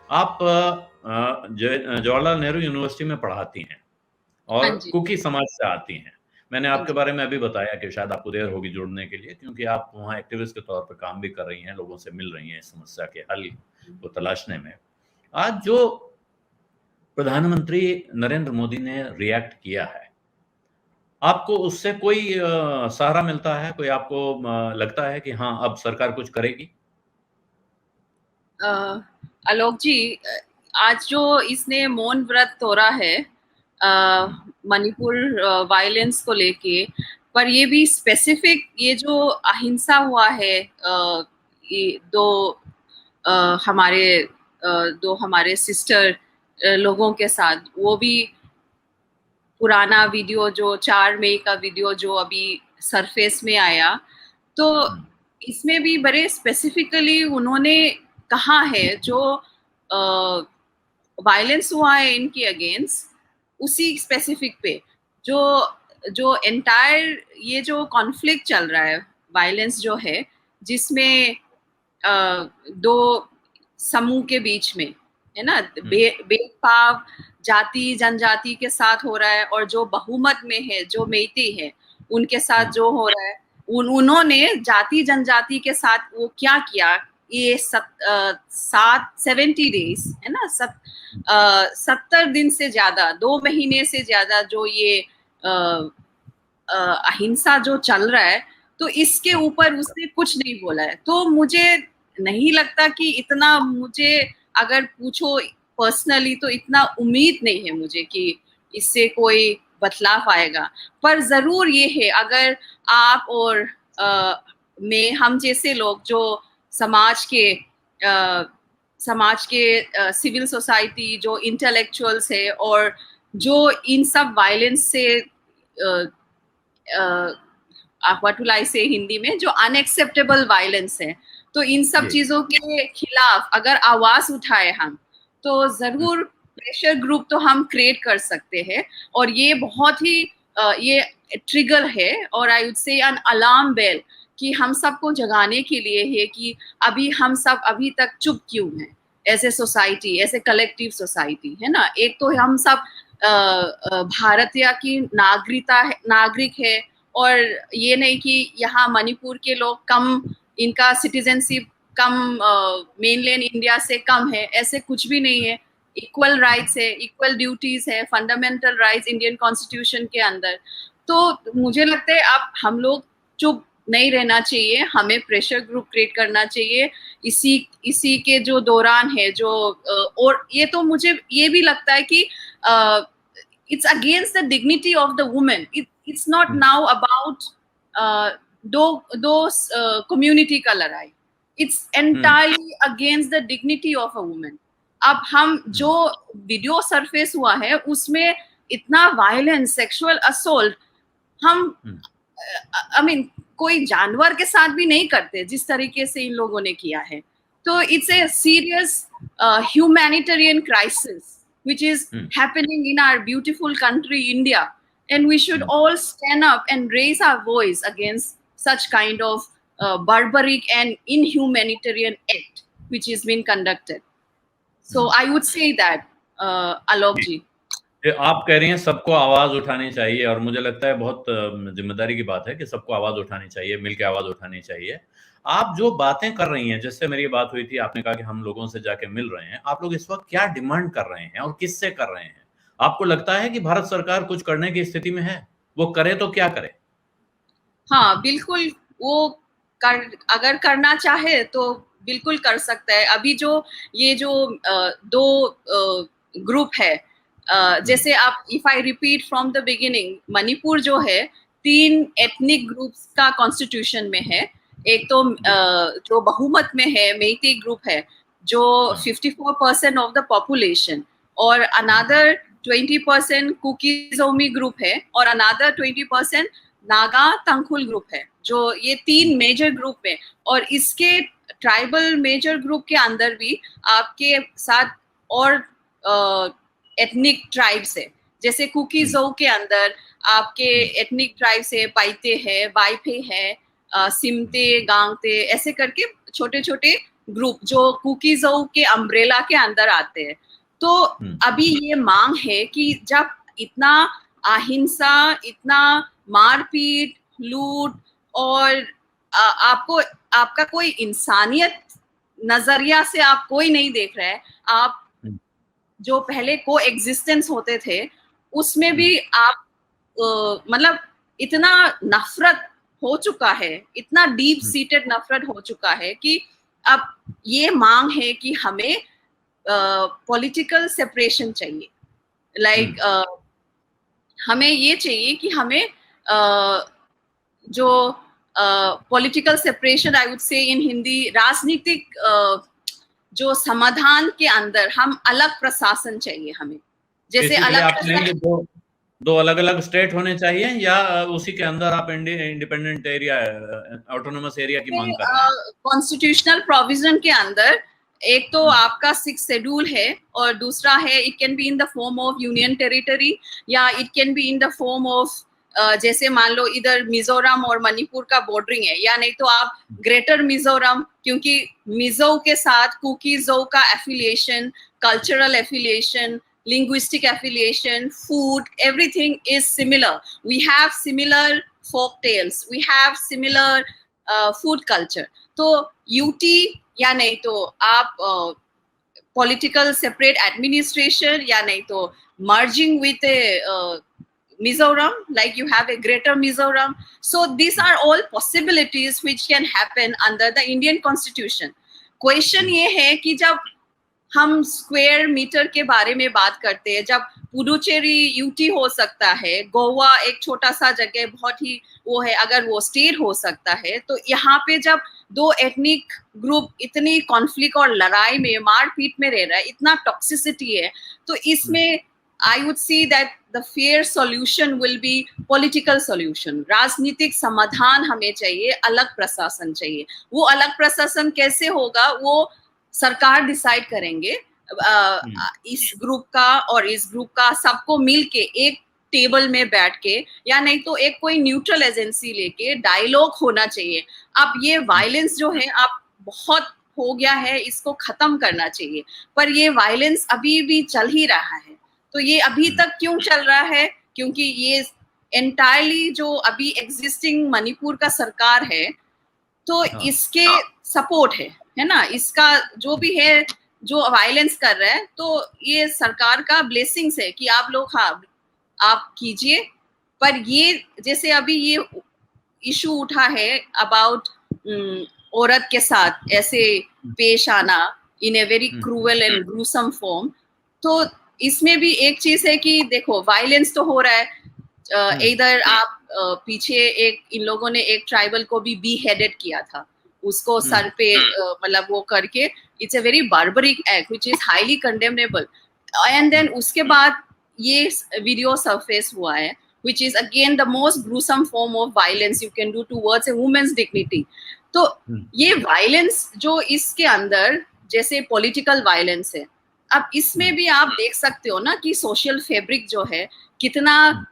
आप जवाहरलाल नेहरू यूनिवर्सिटी में पढ़ाती हैं हाँ और जी। कुकी समाज से आती हैं। मैंने हाँ आपके जी। बारे में अभी बताया कि शायद आपको देर होगी जुड़ने के लिए, क्योंकि आप वहाँ एक्टिविस्ट के तौर पे काम भी कर रही हैं, लोगों से मिल रही हैं इस समस्या के हल को तलाशने में। आज जो प्रधानमंत्री नरेंद्र मोदी ने रिएक्ट किया है, आपको उससे कोई सहारा मिलता है? कोई आपको लगता है कि हाँ, अब सरकार कुछ करेगी? आलोक जी, आज जो इसने मौन व्रत तोड़ा है मणिपुर वायलेंस को लेके, पर ये भी स्पेसिफिक ये जो अहिंसा हुआ है ये हमारे दो हमारे सिस्टर लोगों के साथ, वो भी पुराना वीडियो जो 4 मई का वीडियो जो अभी सरफेस में आया, तो इसमें भी बड़े स्पेसिफिकली उन्होंने कहा है जो वायलेंस हुआ है इनके अगेंस्ट, उसी स्पेसिफिक पे जो जो एंटायर ये जो कॉन्फ्लिक्ट चल रहा है, वायलेंस जो है, जिसमें दो समूह के बीच में है ना, भेदभाव जाति जनजाति के साथ हो रहा है, और जो बहुमत में है जो मेइती है उनके साथ जो हो रहा है, उन्होंने जाति जनजाति के साथ वो क्या किया, ये 70 डेज है ना, 70 दिन से ज्यादा, 2 महीने से ज्यादा जो ये अहिंसा जो चल रहा है, तो इसके ऊपर उसने कुछ नहीं बोला है। तो मुझे नहीं लगता कि इतना, मुझे अगर पूछो पर्सनली तो इतना उम्मीद नहीं है मुझे कि इससे कोई बदलाव आएगा। पर जरूर ये है, अगर आप और मैं, हम जैसे लोग जो समाज के सिविल सोसाइटी जो इंटेलेक्चुअल्स है, और जो इन सब वायलेंस से व्हाट विल आई से हिंदी में, जो अनएक्सेप्टेबल वायलेंस है, तो इन सब चीजों के खिलाफ अगर आवाज उठाए हम, तो जरूर प्रेशर ग्रुप तो हम क्रिएट कर सकते हैं। और ये बहुत ही ये ट्रिगर है, और I would say an alarm bell, कि हम सबको जगाने के लिए है कि अभी हम सब अभी तक चुप क्यों हैं as a society, as a collective society, है ना। एक तो हम सब भारतीय की नागरिक है, और ये नहीं कि यहाँ मणिपुर के लोग कम, इनका सिटीजनशिप कम मेनलैंड इंडिया से कम है, ऐसे कुछ भी नहीं है। इक्वल राइट्स है, इक्वल ड्यूटीज है, फंडामेंटल राइट्स इंडियन कॉन्स्टिट्यूशन के अंदर। तो मुझे लगता है अब हम लोग चुप नहीं रहना चाहिए, हमें प्रेशर ग्रुप क्रिएट करना चाहिए इसी के जो दौरान है, जो और ये तो मुझे ये भी लगता है कि it's against the dignity of the woman. It's not now about those community का लड़ाई. It's entirely against the dignity of a woman. अब हम जो वीडियो सरफेस हुआ है उसमें इतना वायलेंस, सेक्सुअल असोल्ट, हम आई मीन कोई जानवर के साथ भी नहीं करते जिस तरीके से इन लोगों ने किया है। तो it's a serious humanitarian crisis which is happening in our beautiful country India, and we should all stand up and raise our voice against such kind of barbaric and inhumanitarian act which is being conducted. So I would say that Alok ji, आप कह रही हैं सबको आवाज उठानी चाहिए, और मुझे लगता है बहुत जिम्मेदारी की बात है कि सबको आवाज उठानी चाहिए, मिलकर आवाज उठानी चाहिए। आप जो बातें कर रही हैं, जिससे मेरी बात हुई थी, आपने कहा कि हम लोगों से जाके मिल रहे हैं, आप लोग इस वक्त क्या डिमांड कर रहे हैं और किससे कर रहे हैं? आपको लगता है कि भारत सरकार कुछ करने की स्थिति में है? वो करे तो क्या करे? हाँ बिल्कुल, वो अगर करना चाहे तो बिल्कुल कर सकता है। अभी जो ये जो दो ग्रुप है, जैसे आप, if I repeat from the beginning, Manipur जो है 3 एथनिक ग्रुप्स का कॉन्स्टिट्यूशन में है। एक तो जो बहुमत में है मेइती ग्रुप है, जो 54% ऑफ द पॉपुलेशन, और अनदर 20% कुकीजोमी ग्रुप है, और अनदर 20% नागा तंगखुल ग्रुप है। जो ये 3 मेजर ग्रुप है, और इसके ट्राइबल मेजर ग्रुप के अंदर भी आपके साथ और एथनिक ट्राइब्स है। जैसे कुकीजो के अंदर आपके एथनिक ट्राइब्स है, पाइते है, बाइफे है, सिमते, गांगते, ऐसे करके छोटे छोटे ग्रुप जो कुकीज़ों के अम्ब्रेला के अंदर आते हैं। तो अभी ये मांग है कि जब इतना अहिंसा, इतना मारपीट, लूट और आपको आपका कोई इंसानियत नजरिया से आप कोई नहीं देख रहे हैं, आप जो पहले को एग्जिस्टेंस होते थे उसमें भी आप मतलब इतना नफरत हो चुका है, इतना डीप सीटेड नफरत हो चुका है कि अब ये मांग है कि हमें पॉलिटिकल सेपरेशन चाहिए। लाइक हमें ये चाहिए कि हमें जो पॉलिटिकल सेपरेशन, आई वुड से इन हिंदी, राजनीतिक जो समाधान के अंदर हम अलग प्रशासन चाहिए हमें। जैसे अलग दो अलग अलग स्टेट होने चाहिए या उसी के अंदर आप इंडिपेंडेंट एरिया, ऑटोनोमस एरिया की मांग कर रहे हैं? कॉन्स्टिट्यूशनल प्रोविजन के अंदर एक तो आपका 6th शेड्यूल है और दूसरा है it can be in the form of union territory या it can be in the form of जैसे मान लो इधर मिजोरम और मणिपुर का बॉर्डरिंग है, या नहीं तो आप ग्रेटर मिजोरम, क्योंकि मिजो के साथ कुकीज़ो का affiliation, cultural affiliation, linguistic affiliation, food, everything is similar. We have similar folk tales, we have similar food culture. तो UT या नहीं तो आप political separate administration या नहीं तो merging with a Mizoram, like you have a greater Mizoram. So these are all possibilities which can happen under the Indian Constitution. Question ये है कि जब हम स्क्वायर मीटर के बारे में बात करते हैं, जब पुडुचेरी यूटी हो सकता है, गोवा एक छोटा सा जगह बहुत ही वो है, अगर वो स्टेट हो सकता है, तो यहाँ पे जब दो एथनिक ग्रुप इतनी कॉन्फ्लिक्ट और लड़ाई में, मारपीट में रह रहा है, इतना टॉक्सिसिटी है, तो इसमें I would see that the fair solution will be political solution. राजनीतिक समाधान हमें चाहिए, अलग प्रशासन चाहिए। वो अलग प्रशासन कैसे होगा वो सरकार डिसाइड करेंगे। इस ग्रुप का और इस ग्रुप का सबको मिलके एक टेबल में बैठ के, या नहीं तो एक कोई न्यूट्रल एजेंसी लेके डायलॉग होना चाहिए। अब ये वायलेंस जो है आप बहुत हो गया है, इसको खत्म करना चाहिए, पर ये वायलेंस अभी भी चल ही रहा है। तो ये अभी तक क्यों चल रहा है? क्योंकि ये एंटायरली जो अभी एग्जिस्टिंग मणिपुर का सरकार है, तो इसके सपोर्ट है ना, इसका जो भी है जो वायलेंस कर रहा है, तो ये सरकार का ब्लेसिंग्स है कि आप लोग हाँ आप कीजिए। पर ये जैसे अभी ये इशू उठा है अबाउट औरत के साथ ऐसे पेश आना in a very cruel and gruesome form, तो इसमें भी एक चीज है कि देखो वायलेंस तो हो रहा है। इधर आप पीछे एक इन लोगों ने एक ट्राइबल को भी हेडेड किया था, उसको सर पे मतलब वो करके, it's a very barbaric act which is highly condemnable. And then उसके बाद ये वीडियो सरफेस हुआ है which is again the most gruesome form of violence you can do towards a women's dignity. तो ये वायलेंस जो इसके अंदर जैसे पॉलिटिकल वायलेंस है, अब इसमें भी आप देख सकते हो ना कि सोशल फैब्रिक जो है कितना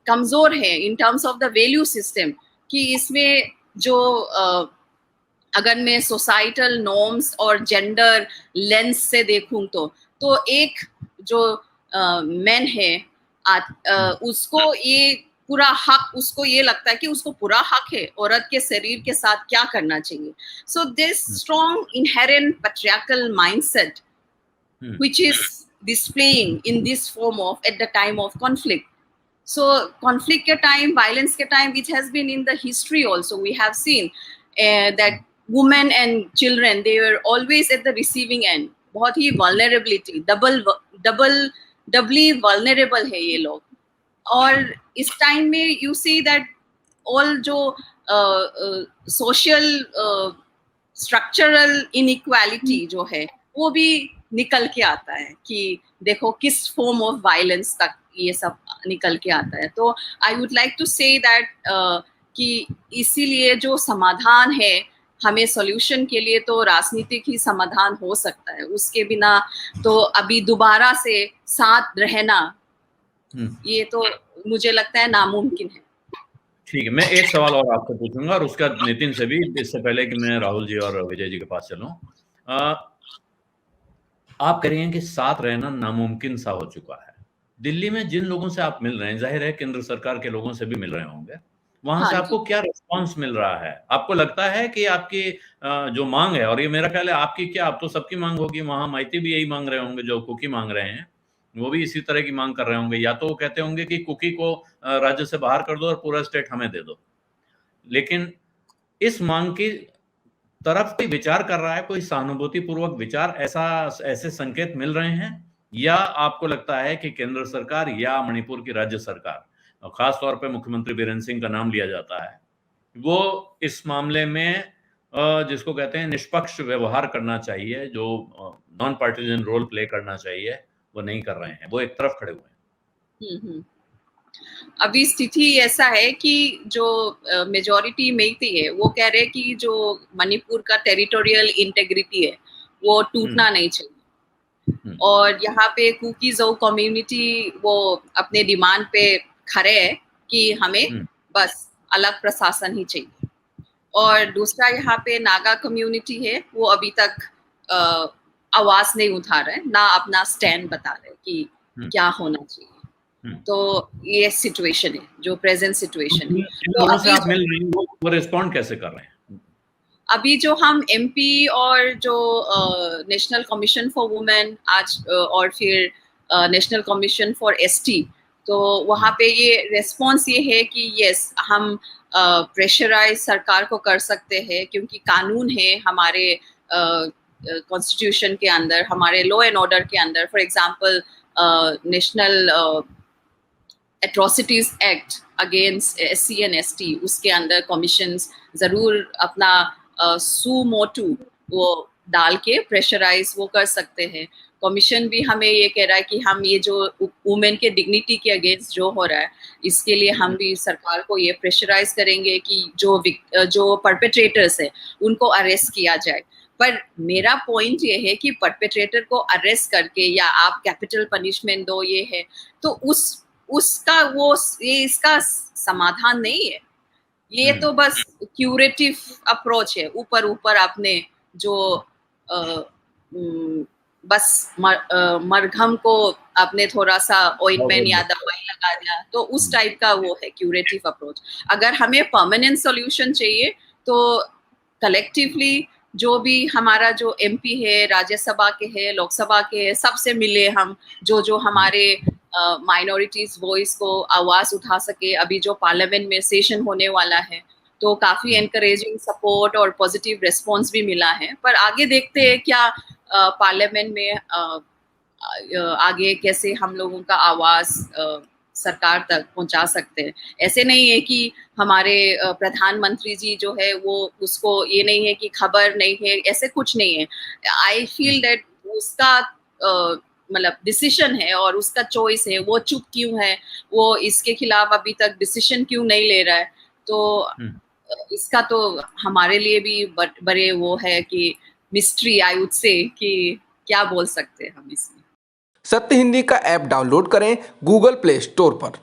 कमजोर है in terms of the value system, कि इसमें जो अगर मैं सोसाइटल नॉर्म्स और जेंडर लेंस से देखूं तो एक जो मैन है उसको ये पूरा हक, उसको ये लगता है कि उसको पूरा हक है औरत के शरीर के साथ क्या करना चाहिए। So this strong inherent patriarchal mindset which is displaying in this form of at the time of conflict. So conflict ke time, violence ke time, which has been in the history also, we have seen that women and children, they were always at the receiving end. बहुत ही vulnerability, doubly vulnerable है ये लोग। और इस time में you see that all जो social structural inequality जो है वो भी निकल के आता है कि देखो किस फॉर्म ऑफ वायलेंस तक ये सब निकल के आता है। तो I would like to say that कि इसीलिए जो समाधान है, हमें सॉल्यूशन के लिए तो राजनीतिक ही समाधान हो सकता है, उसके बिना तो अभी दोबारा से साथ रहना ये तो मुझे लगता है नामुमकिन है। ठीक है, मैं एक सवाल और आपसे पूछूंगा और उसका नितिन से भी, इससे पहले कि मैं राहुल जी और विजय जी के पास चलूं। आप कह रही हैं कि साथ रहना नामुमकिन सा हो चुका है। दिल्ली में जिन लोगों से आप मिल रहे हैं, जाहिर है केंद्र सरकार के लोगों से भी मिल रहे होंगे, वहां हाँ से जी। आपको क्या रिस्पांस मिल रहा है? आपको लगता है कि आपकी जो मांग है, और ये मेरा ख्याल है आपकी क्या, आप तो सबकी मांग होगी, वहां माइती भी यही मांग रहे होंगे, जो कुकी मांग रहे हैं वो भी इसी तरह की मांग कर रहे होंगे, या तो वो कहते होंगे कि कुकी को राज्य से बाहर कर दो और पूरा स्टेट हमें दे दो। लेकिन इस मांग की तरफ कोई विचार कर रहा है, कोई सहानुभूतिपूर्वक विचार, ऐसे संकेत मिल रहे हैं? या आपको लगता है कि केंद्र सरकार या मणिपुर की राज्य सरकार, खास तौर पे मुख्यमंत्री बीरेंद्र सिंह का नाम लिया जाता है, वो इस मामले में जिसको कहते हैं निष्पक्ष व्यवहार करना चाहिए, जो नॉन पार्टिजन रोल प्ले करना चाहिए, वो नहीं कर रहे हैं, वो एक तरफ खड़े हुए हैं? अभी स्थिति ऐसा है कि जो मेजॉरिटी मेइती है वो कह रहे हैं कि जो मणिपुर का टेरिटोरियल इंटेग्रिटी है वो टूटना नहीं चाहिए, और यहाँ पे कुकीज़ो कम्युनिटी वो अपने डिमांड पे खड़े है कि हमें बस अलग प्रशासन ही चाहिए। और दूसरा यहाँ पे नागा कम्युनिटी है, वो अभी तक आवाज नहीं उठा रहे, ना अपना स्टैंड बता रहे कि क्या होना चाहिए। तो ये सिचुएशन है, जो प्रेजेंट सिचुएशन है। तो लोगों से आप मिल रही हैं, वो रिस्पॉन्ड कैसे कर रहे हैं? अभी जो हम एमपी और जो नेशनल कमीशन फॉर वुमेन आज और फिर नेशनल कमीशन फॉर एसटी, तो वहाँ पे ये रेस्पॉन्स ये है कि यस, हम प्रेशराइज सरकार को कर सकते हैं, क्योंकि कानून है हमारे कॉन्स्टिट्यूशन के अंदर, हमारे लॉ एंड ऑर्डर के अंदर। For example national atrocities act against SC and ST, उसके अंदर कमीशंस जरूर अपना सू मोटू वो डाल के प्रेशराइज वो कर सकते हैं। कमीशन भी हमें ये कह रहा है कि हम ये जो वुमेन के डिग्निटी के अगेंस्ट जो हो रहा है, इसके लिए हम भी सरकार को ये प्रेशराइज करेंगे कि जो परपेट्रेटर्स है उनको अरेस्ट किया जाए। पर मेरा पॉइंट ये है कि परपेट्रेटर को अरेस्ट करके या आप कैपिटल पनिशमेंट दो, ये है तो उसका वो ये इसका समाधान नहीं है। ये तो बस क्यूरेटिव अप्रोच है, ऊपर ऊपर आपने जो बस मरघम को आपने थोड़ा सा ऑइंटमेंट या दवाई लगा दिया, तो उस टाइप का वो है क्यूरेटिव अप्रोच। अगर हमें परमानेंट सॉल्यूशन चाहिए तो कलेक्टिवली जो भी हमारा जो एमपी है, राज्यसभा के है, लोकसभा के है, सबसे मिले हम, जो हमारे माइनॉरिटीज वॉइस को आवाज उठा सके। अभी जो पार्लियामेंट में सेशन होने वाला है, तो काफी एनकरेजिंग सपोर्ट और पॉजिटिव रिस्पॉन्स भी मिला है। पर आगे देखते हैं क्या पार्लियामेंट में आगे कैसे हम लोगों का आवाज सरकार तक पहुंचा सकते हैं। ऐसे नहीं है कि हमारे प्रधानमंत्री जी जो है वो उसको ये नहीं है कि खबर नहीं है, ऐसे कुछ नहीं है। आई फील दैट उसका मतलब डिसीजन है और उसका चॉइस है, वो चुप क्यों है, वो इसके खिलाफ अभी तक डिसीजन क्यों नहीं ले रहा है। तो इसका तो हमारे लिए भी बड़े वो है कि मिस्ट्री, आई वुड से, कि क्या बोल सकते हैं हम इसमें। सत्य हिंदी का ऐप डाउनलोड करें गूगल प्ले स्टोर पर।